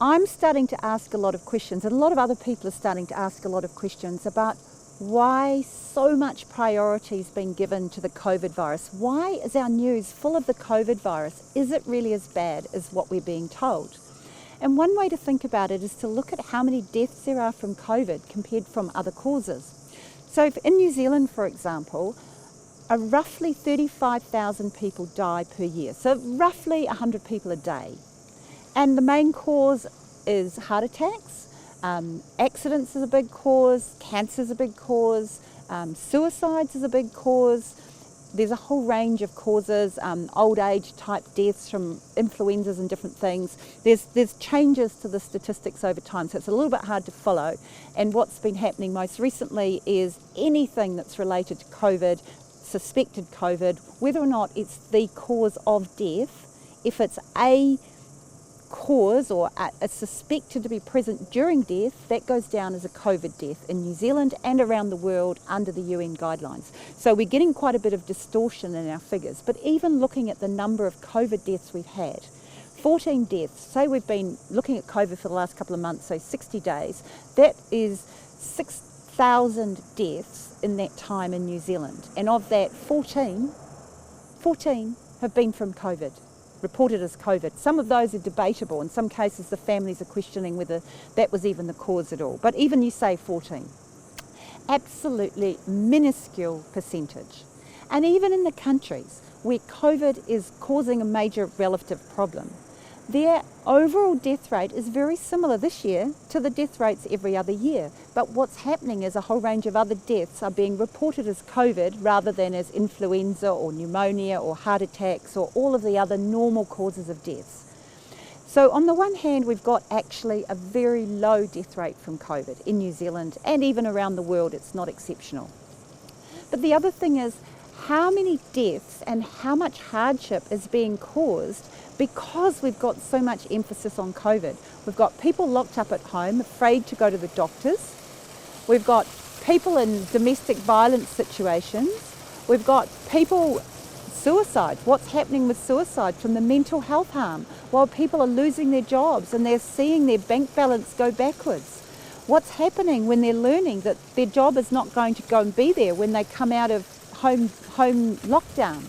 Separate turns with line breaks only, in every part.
I'm starting to ask a lot of questions, and a lot of other people are starting to ask a lot of questions about why so much priority is being given to the COVID virus. Why is our news full of the COVID virus? Is it really as bad as what we're being told? And one way to think about it is to look at how many deaths there are from COVID compared from other causes. So in New Zealand, for example, roughly 35,000 people die per year, so roughly 100 people a day. And the main cause is heart attacks, accidents is a big cause, cancer is a big cause, suicides is a big cause. There's a whole range of causes, old age type deaths from influenzas and different things. There's changes to the statistics over time, so it's a little bit hard to follow. And what's been happening most recently is anything that's related to COVID, suspected COVID, whether or not it's the cause of death, if it's a cause or a suspected to be present during death, that goes down as a COVID death in New Zealand and around the world under the UN guidelines. So we're getting quite a bit of distortion in our figures, but even looking at the number of COVID deaths we've had, 14 deaths, say we've been looking at COVID for the last couple of months, so 60 days, that is 6,000 deaths in that time in New Zealand. And of that, 14 have been from COVID, reported as COVID. Some of those are debatable. In some cases, the families are questioning whether that was even the cause at all. But even you say 14, absolutely minuscule percentage. And even in the countries where COVID is causing a major relative problem, their overall death rate is very similar this year to the death rates every other year. But what's happening is a whole range of other deaths are being reported as COVID rather than as influenza or pneumonia or heart attacks or all of the other normal causes of deaths. So on the one hand, we've got actually a very low death rate from COVID in New Zealand, and even around the world it's not exceptional. But the other thing is how many deaths and how much hardship is being caused because we've got so much emphasis on COVID. We've got people locked up at home, afraid to go to the doctors. We've got people in domestic violence situations. We've got people, suicide. What's happening with suicide from the mental health harm while people are losing their jobs and they're seeing their bank balance go backwards? What's happening when they're learning that their job is not going to go and be there when they come out of home lockdown?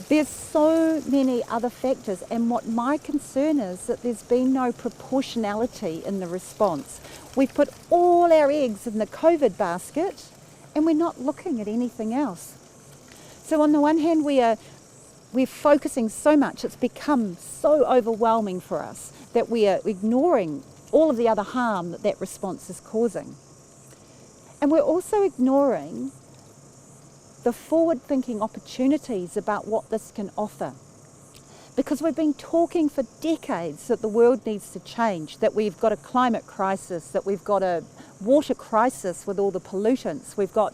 There's so many other factors, and what my concern is that there's been no proportionality in the response. We've put all our eggs in the COVID basket and we're not looking at anything else. So on the one hand, we're focusing so much, it's become so overwhelming for us that we are ignoring all of the other harm that that response is causing. And we're also ignoring the forward-thinking opportunities about what this can offer. Because we've been talking for decades that the world needs to change, that we've got a climate crisis, that we've got a water crisis with all the pollutants, we've got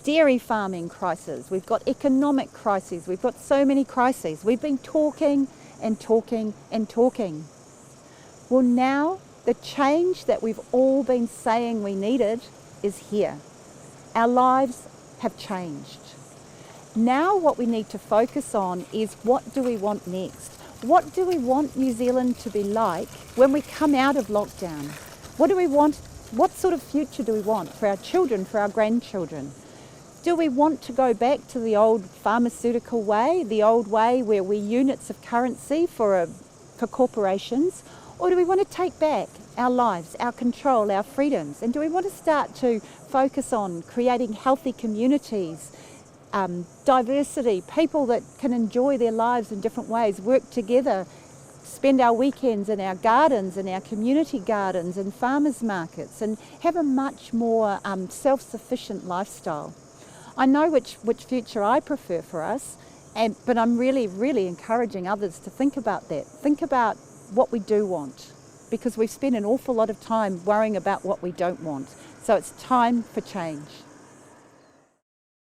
dairy farming crisis, we've got economic crises, we've got so many crises. We've been talking and talking and talking. Well, now the change that we've all been saying we needed is here. Our lives have changed. Now what we need to focus on is what do we want next? What do we want New Zealand to be like when we come out of lockdown? What do we want? What sort of future do we want for our children, for our grandchildren? Do we want to go back to the old pharmaceutical way, the old way where we're units of currency for corporations? Or do we want to take back our lives, our control, our freedoms? And do we want to start to focus on creating healthy communities, diversity, people that can enjoy their lives in different ways, work together, spend our weekends in our gardens, in our community gardens and farmers markets, and have a much more self-sufficient lifestyle? I know which future I prefer for us, but I'm really, really encouraging others to think about that. Think about what we do want, because we've spent an awful lot of time worrying about what we don't want. So it's time for change.